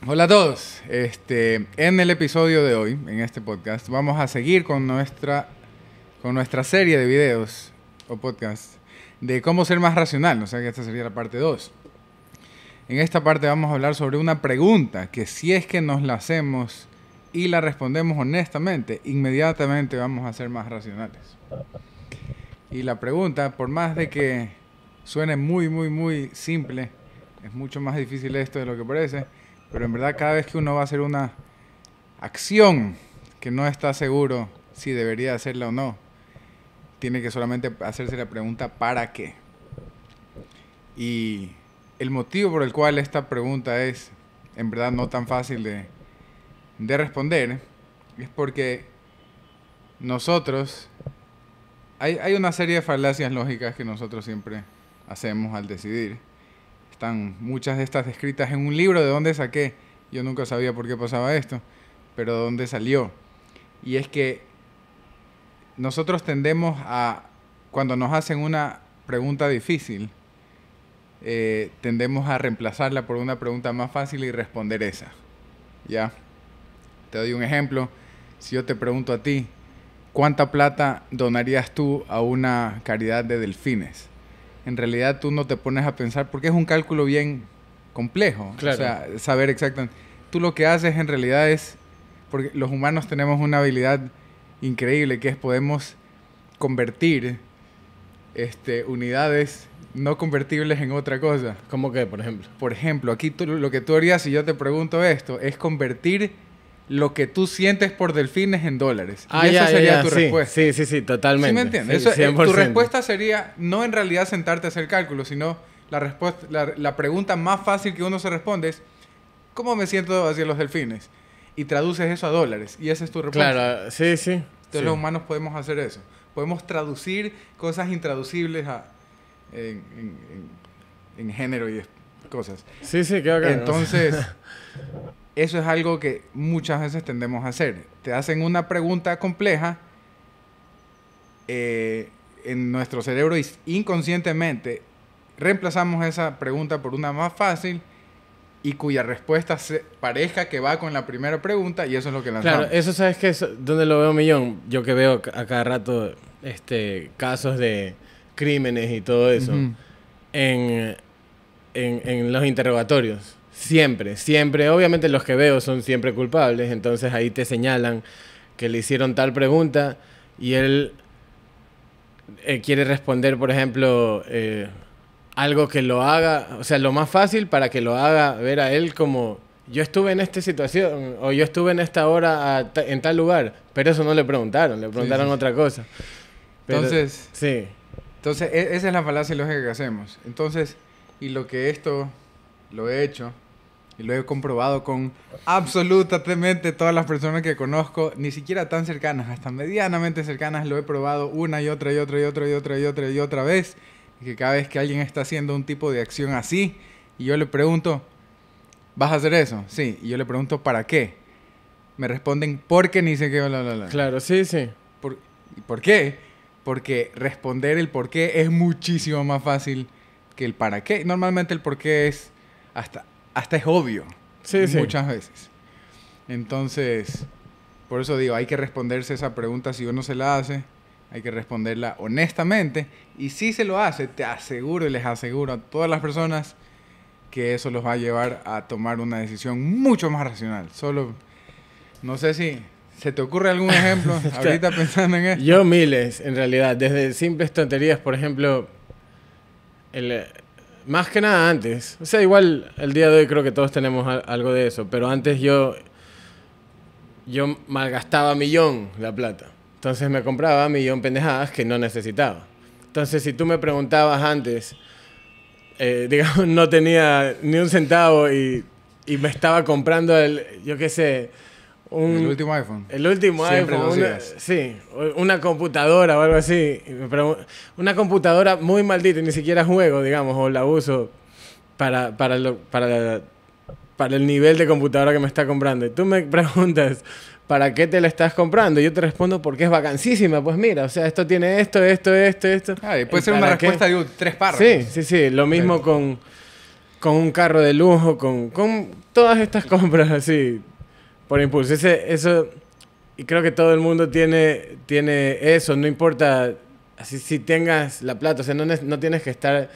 Hola a todos. En el episodio de hoy, en este podcast, vamos a seguir con nuestra serie de videos o podcast de cómo ser más racional. O sea que esta sería la parte 2. En esta parte vamos a hablar sobre una pregunta que si es que nos la hacemos y la respondemos honestamente, inmediatamente vamos a ser más racionales. Y la pregunta, por más de que suene muy simple, es mucho más difícil esto de lo que parece. Pero en verdad cada vez que uno va a hacer una acción que no está seguro si debería hacerla o no, tiene que solamente hacerse la pregunta ¿para qué? Y el motivo por el cual esta pregunta es en verdad no tan fácil de responder es porque nosotros, hay una serie de falacias lógicas que nosotros siempre hacemos al decidir. Están muchas de estas descritas en un libro de donde saqué. Yo nunca sabía por qué pasaba esto, pero de dónde salió. Y es que nosotros tendemos a, cuando nos hacen una pregunta difícil, tendemos a reemplazarla por una pregunta más fácil y responder esa. ¿Ya? Te doy un ejemplo. Si yo te pregunto a ti, ¿cuánta plata donarías tú a una caridad de delfines? En realidad tú no te pones a pensar porque es un cálculo bien complejo. Claro. O sea, saber exactamente. Tú lo que haces en realidad es, porque los humanos tenemos una habilidad increíble que es podemos convertir unidades no convertibles en otra cosa. ¿Cómo qué, por ejemplo? Por ejemplo, aquí lo que tú harías si yo te pregunto esto es convertir lo que tú sientes por delfines en dólares. Y esa sería tu respuesta. Sí, totalmente. ¿Sí me entiendes? Sí, Eso, tu respuesta sería no en realidad sentarte a hacer cálculos, sino la pregunta más fácil que uno se responde es ¿cómo me siento hacia los delfines? Y traduces eso a dólares. Y esa es tu respuesta. Claro, sí. Entonces sí. los humanos podemos hacer eso. Podemos traducir cosas intraducibles en género y cosas. Sí, qué bacán. Entonces, eso es algo que muchas veces tendemos a hacer. Te hacen una pregunta compleja en nuestro cerebro y inconscientemente reemplazamos esa pregunta por una más fácil y cuya respuesta parezca que va con la primera pregunta y eso es lo que lanzamos. Claro, eso sabes que ¿dónde lo veo millón? Yo que veo a cada rato casos de crímenes y todo eso. Uh-huh. en los interrogatorios. Siempre. Obviamente los que veo son siempre culpables, entonces ahí te señalan que le hicieron tal pregunta y él quiere responder, por ejemplo, algo que lo haga, o sea, lo más fácil para que lo haga ver a él como yo estuve en esta situación o yo estuve en esta hora en tal lugar, pero eso no le preguntaron otra cosa. Pero, Entonces, sí. Entonces, esa es la falacia lógica que hacemos. Entonces, y lo que esto lo he hecho y lo he comprobado con absolutamente todas las personas que conozco, ni siquiera tan cercanas, hasta medianamente cercanas, lo he probado una y otra vez. Y que cada vez que alguien está haciendo un tipo de acción así, y yo le pregunto, ¿vas a hacer eso? Sí. Y yo le pregunto, ¿para qué? Me responden, porque ni sé qué, bla, bla, bla. Claro, sí. ¿Y por qué? Porque responder el por qué es muchísimo más fácil que el para qué. Normalmente el por qué es hasta es obvio. Sí. Muchas veces. Entonces, por eso digo, hay que responderse esa pregunta si uno se la hace. Hay que responderla honestamente. Y si se lo hace, te aseguro y les aseguro a todas las personas que eso los va a llevar a tomar una decisión mucho más racional. Solo, no sé si ¿se te ocurre algún ejemplo ahorita pensando en esto? Yo miles, en realidad. Desde simples tonterías, por ejemplo, más que nada antes. O sea, igual el día de hoy creo que todos tenemos algo de eso. Pero antes yo malgastaba la plata. Entonces me compraba pendejadas que no necesitaba. Entonces si tú me preguntabas antes, digamos, no tenía ni un centavo y me estaba comprando yo qué sé, el último iPhone. El último Siempre iPhone. Una computadora o algo así. Una computadora muy maldita y ni siquiera juego, digamos, o la uso para el nivel de computadora que me está comprando. Y tú me preguntas, ¿para qué te la estás comprando? Y yo te respondo, porque es vacancísima. Pues mira, o sea, esto tiene esto. Ah, y puede ser una respuesta de 3 párrafos. Sí. Lo mismo con con un carro de lujo, con todas estas compras así, por impulso. Eso, y creo que todo el mundo tiene eso, no importa así si tengas la plata, o sea, no tienes que estar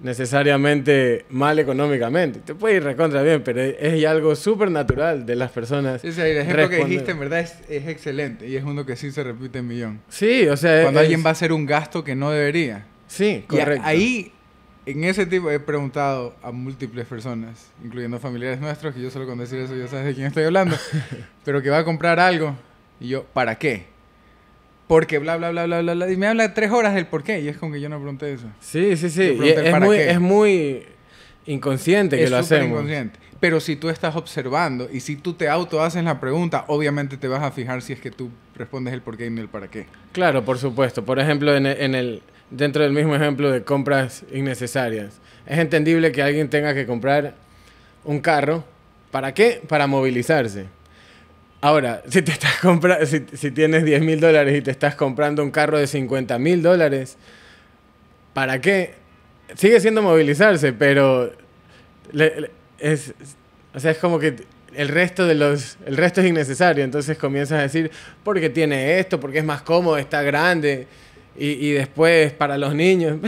necesariamente mal económicamente. Te puede ir recontra bien, pero es ya algo súper natural de las personas. Sí, el ejemplo que dijiste en verdad es excelente y es uno que sí se repite en millón. Sí, o sea... Cuando alguien va a hacer un gasto que no debería. Sí, correcto. Y ahí, en ese tipo, he preguntado a múltiples personas, incluyendo familiares nuestros, que yo solo con decir eso ya sabes de quién estoy hablando, pero que va a comprar algo y yo, ¿para qué? Porque bla, bla, bla, bla, bla, bla. Y me habla 3 horas del por qué. Y es como que yo no pregunté eso. Sí. Y es muy inconsciente que lo hacemos. Es inconsciente. Pero si tú estás observando y si tú te auto haces la pregunta, obviamente te vas a fijar si es que tú respondes el por qué y no el para qué. Claro, por supuesto. Por ejemplo, dentro del mismo ejemplo de compras innecesarias. Es entendible que alguien tenga que comprar un carro. ¿Para qué? Para movilizarse. Ahora, si tienes $10,000 y te estás comprando un carro de $50,000, ¿para qué? Sigue siendo movilizarse, pero es como que el resto es innecesario. Entonces comienzas a decir, porque tiene esto, porque es más cómodo, está grande, y después para los niños.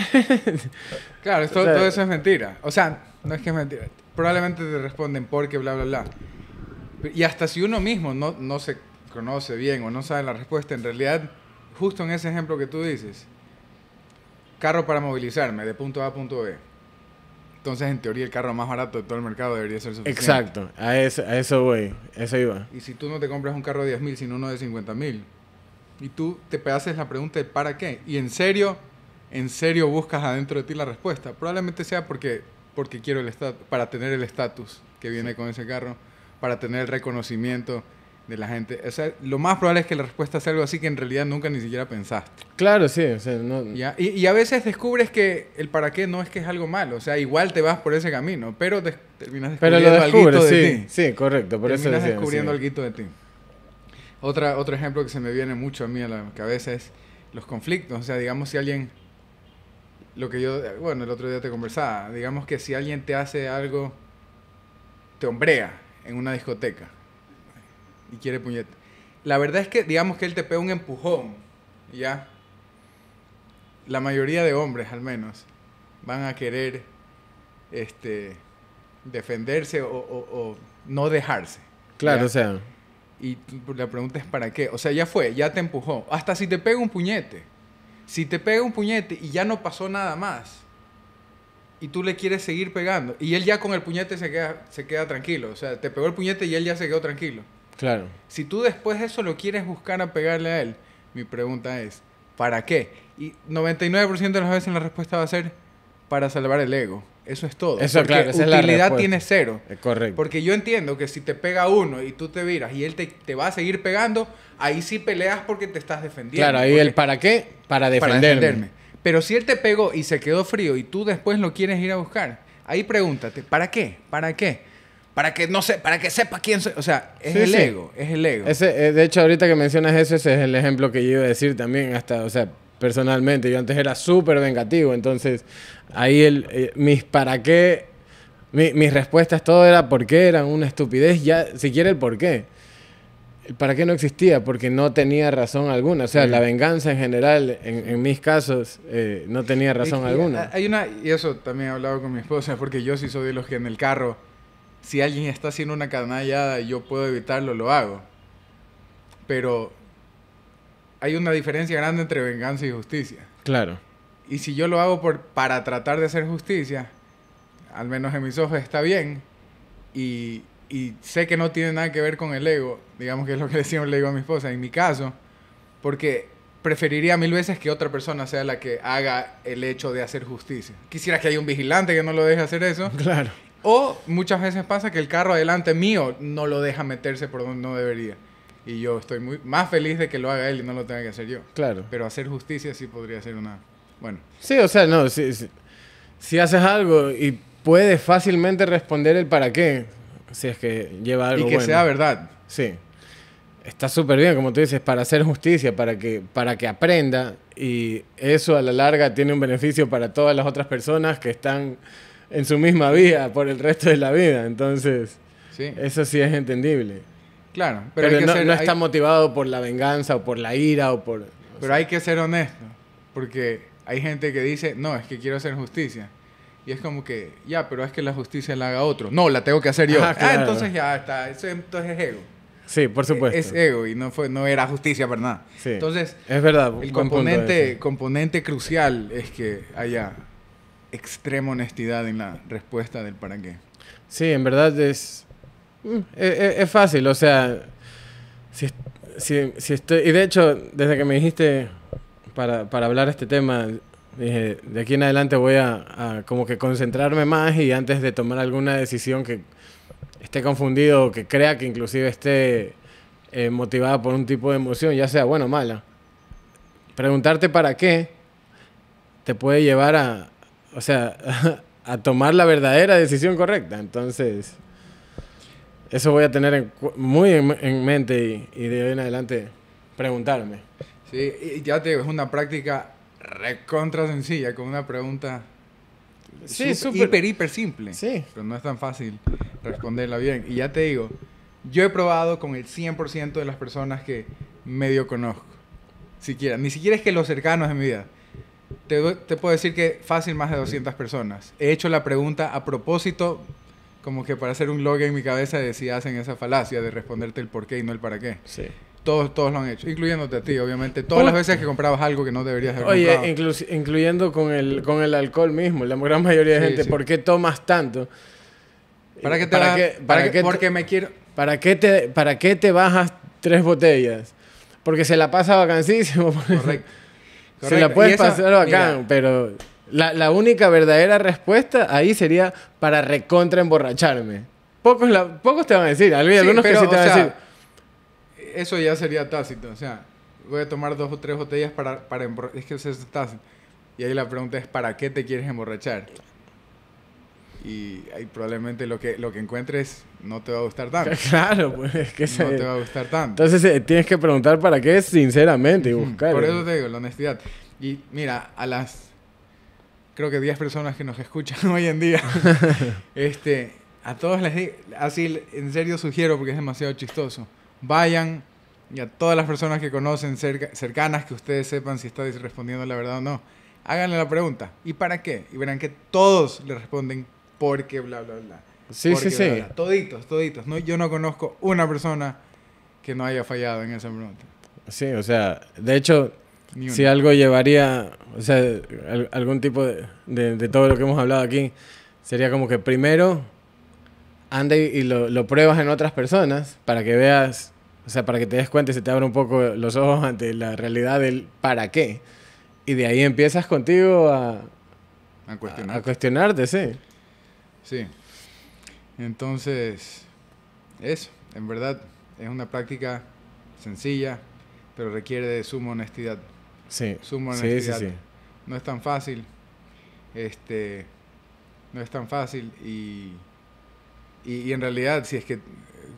Claro, todo eso es mentira. O sea, no es que es mentira. Probablemente te responden porque bla, bla, bla. Y hasta si uno mismo no se conoce bien o no sabe la respuesta, en realidad, justo en ese ejemplo que tú dices, carro para movilizarme de punto A a punto B. Entonces, en teoría, el carro más barato de todo el mercado debería ser suficiente. Exacto, a eso voy, eso iba. Y si tú no te compras un carro de 10,000, sino uno de 50,000, y tú te haces la pregunta de ¿para qué? Y en serio buscas adentro de ti la respuesta. Probablemente sea porque quiero para tener el estatus que viene con ese carro, para tener el reconocimiento de la gente. O sea, lo más probable es que la respuesta sea algo así que en realidad nunca ni siquiera pensaste. Claro, sí. O sea, no... ¿Ya? Y a veces descubres que el para qué no es que es algo malo. O sea, igual te vas por ese camino, pero terminas descubriendo algo de ti. Sí, correcto. Por terminas eso descubriendo algo de ti. Otro ejemplo que se me viene mucho a mí a la cabeza es los conflictos. O sea, digamos si alguien... el otro día te conversaba. Digamos que si alguien te hace algo, te hombrea en una discoteca y quiere puñete. La verdad es que, digamos que él te pega un empujón, ¿ya? La mayoría de hombres, al menos, van a querer defenderse o no dejarse. Claro, ¿ya? o sea... Y la pregunta es ¿para qué? O sea, ya fue, ya te empujó. Hasta si te pega un puñete. Si te pega un puñete y ya no pasó nada más, y tú le quieres seguir pegando, y él ya con el puñete se queda tranquilo. O sea, te pegó el puñete y él ya se quedó tranquilo. Claro. Si tú después de eso lo quieres buscar a pegarle a él, mi pregunta es, ¿para qué? Y 99% de las veces la respuesta va a ser para salvar el ego. Eso es todo. Eso, porque claro, esa es la utilidad respuesta. tiene 0. Correcto. Porque yo entiendo que si te pega uno y tú te viras y él te va a seguir pegando, ahí sí peleas porque te estás defendiendo. Claro, ahí el ¿para qué? Para defenderme. Pero si él te pegó y se quedó frío y tú después lo quieres ir a buscar, ahí pregúntate, ¿para qué? ¿Para qué? Para que sepa quién soy. O sea, es el ego. De hecho, ahorita que mencionas eso, ese es el ejemplo que yo iba a decir también, o sea, personalmente. Yo antes era súper vengativo, entonces ahí mis para qué, mis respuestas, todo era por qué, eran una estupidez, ya siquiera el por qué. El para qué no existía, porque no tenía razón alguna. O sea, la venganza en general, en mis casos, no tenía razón alguna. Y eso también he hablado con mi esposa, porque yo sí soy de los que en el carro, si alguien está haciendo una canallada y yo puedo evitarlo, lo hago. Pero hay una diferencia grande entre venganza y justicia. Claro. Y si yo lo hago para tratar de hacer justicia, al menos en mis ojos está bien, y sé que no tiene nada que ver con el ego, digamos que es lo que le digo a mi esposa, en mi caso, porque preferiría 1000 veces que otra persona sea la que haga el hecho de hacer justicia. Quisiera que haya un vigilante que no lo deje hacer eso. Claro. O muchas veces pasa que el carro adelante mío no lo deja meterse por donde no debería. Y yo estoy más feliz de que lo haga él y no lo tenga que hacer yo. Claro. Pero hacer justicia sí podría ser una... Bueno. Sí, o sea, no, si haces algo y puedes fácilmente responder el para qué, si es que lleva algo y que bueno. sea verdad. Sí. Está súper bien, como tú dices, para hacer justicia, para que aprenda, y eso a la larga tiene un beneficio para todas las otras personas que están en su misma vida por el resto de la vida. Entonces, Sí, eso sí es entendible. claro. Pero hay que no, ser, no está motivado por la venganza o por la ira o por... pero hay que ser honesto. Porque hay gente que dice, no, es que quiero hacer justicia. Y es como que, ya, pero es que la justicia la haga otro. No, la tengo que hacer yo. Claro. Entonces ya está. Eso entonces es ego. Sí, por supuesto. Es ego y no era justicia para nada. Sí. Entonces, Es verdad. el buen punto ese. componente crucial es que haya extrema honestidad en la respuesta del para qué. Sí, en verdad es fácil, o sea, si estoy... Y de hecho, desde que me dijiste para hablar este tema, dije, de aquí en adelante voy a como que concentrarme más y antes de tomar alguna decisión que esté confundido o que crea que inclusive esté motivada por un tipo de emoción, ya sea buena o mala, preguntarte para qué te puede llevar a, o sea, a tomar la verdadera decisión correcta. Entonces, eso voy a tener muy en mente y de hoy en adelante preguntarme. Sí, y ya te digo, es una práctica recontra sencilla, con una pregunta Sí, súper. hiper simple. Sí. Pero no es tan fácil responderla bien. Y ya te digo, yo he probado con el 100% de las personas que medio conozco. Ni siquiera es que los cercanos de mi vida. Te puedo decir que fácil más de 200 personas. He hecho la pregunta a propósito, como que para hacer un log en mi cabeza de si hacen esa falacia de responderte el por qué y no el para qué. Sí. Todos lo han hecho, incluyéndote a ti, obviamente. Todas las veces que comprabas algo que no deberías haber comprado. Oye, incluyendo con el alcohol mismo, la gran mayoría de Sí, gente, sí. ¿por qué tomas tanto? ¿Para qué te vas? Porque me quiero... ¿Para qué te bajas 3 botellas? Porque se la pasa vacancísimo. Correcto. Se la puedes pasar bacán, mira, pero la única verdadera respuesta ahí sería para recontra emborracharme. Pocos te van a decir, algunos que pero, sí te van a decir. Eso ya sería tácito. O sea, voy a tomar 2 o 3 botellas para emborrachar. Es que eso es tácito. Y ahí la pregunta es, ¿para qué te quieres emborrachar? Y ahí probablemente lo que encuentres no te va a gustar tanto. Claro, pues es que No te va a gustar tanto. Entonces tienes que preguntar para qué sinceramente y buscar. Por eso te digo, la honestidad. Y mira, a las creo que 10 personas que nos escuchan hoy en día, a todos les digo, así en serio sugiero porque es demasiado chistoso. Vayan y a todas las personas que conocen cercanas que ustedes sepan si está respondiendo la verdad o no, háganle la pregunta. ¿Y para qué? Y verán que todos le responden porque bla, bla, bla. Sí, Porque sí, bla, sí. bla. Toditos. No, yo no conozco una persona que no haya fallado en esa pregunta. Sí, o sea, de hecho, Ni una. si algo llevaría, o sea, algún tipo de todo lo que hemos hablado aquí, sería como que primero anda y lo pruebas en otras personas para que veas, o sea, para que te des cuenta y se te abran un poco los ojos ante la realidad del para qué. Y de ahí empiezas contigo a cuestionarte, sí. Sí. Entonces, eso, en verdad, es una práctica sencilla, pero requiere de suma honestidad. Sí, Suma sí, honestidad. sí. No es tan fácil. No es tan fácil y en realidad si es que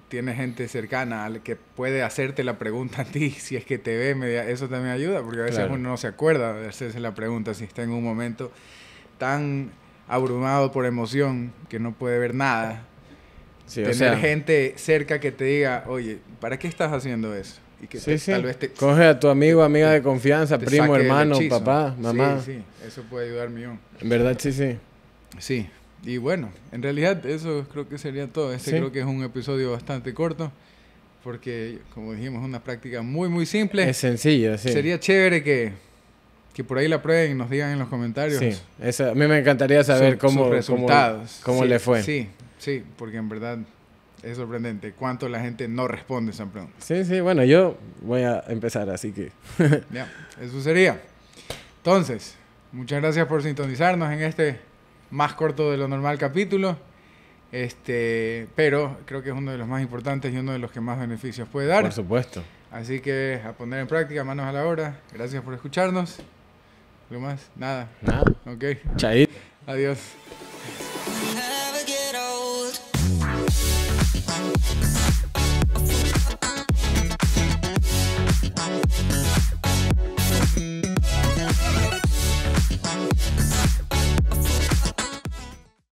tienes gente cercana al que puede hacerte la pregunta a ti, si es que te ve, eso también ayuda, porque a veces Claro. uno no se acuerda de hacerse la pregunta si está en un momento tan abrumado por emoción que no puede ver nada. Sí, o Tener sea, gente cerca que te diga, oye, ¿para qué estás haciendo eso? Y que sí, sí. tal vez te Coge a tu amigo, amiga de confianza, te primo, saque del hermano, hechizo. papá, mamá. Sí, eso puede ayudar millón. En verdad, sí, sí. Sí, y bueno, en realidad eso creo que sería todo. Sí. Creo que es un episodio bastante corto, porque como dijimos, es una práctica muy, muy simple. Es sencillo, sí. Sería chévere que por ahí la prueben y nos digan en los comentarios Sí, a mí me encantaría saber sus cómo resultados. cómo Sí, le fue. Sí, porque en verdad es sorprendente cuánto la gente no responde esa pregunta. Sí, sí, bueno, yo voy a empezar, así que... Ya, eso sería. Entonces, muchas gracias por sintonizarnos en este más corto de lo normal capítulo. Pero creo que es uno de los más importantes y uno de los que más beneficios puede dar. Por supuesto. Así que a poner en práctica, manos a la obra. Gracias por escucharnos. ¿Algo más? Nada. Nada. Ok. Chaito. Adiós. Never get old.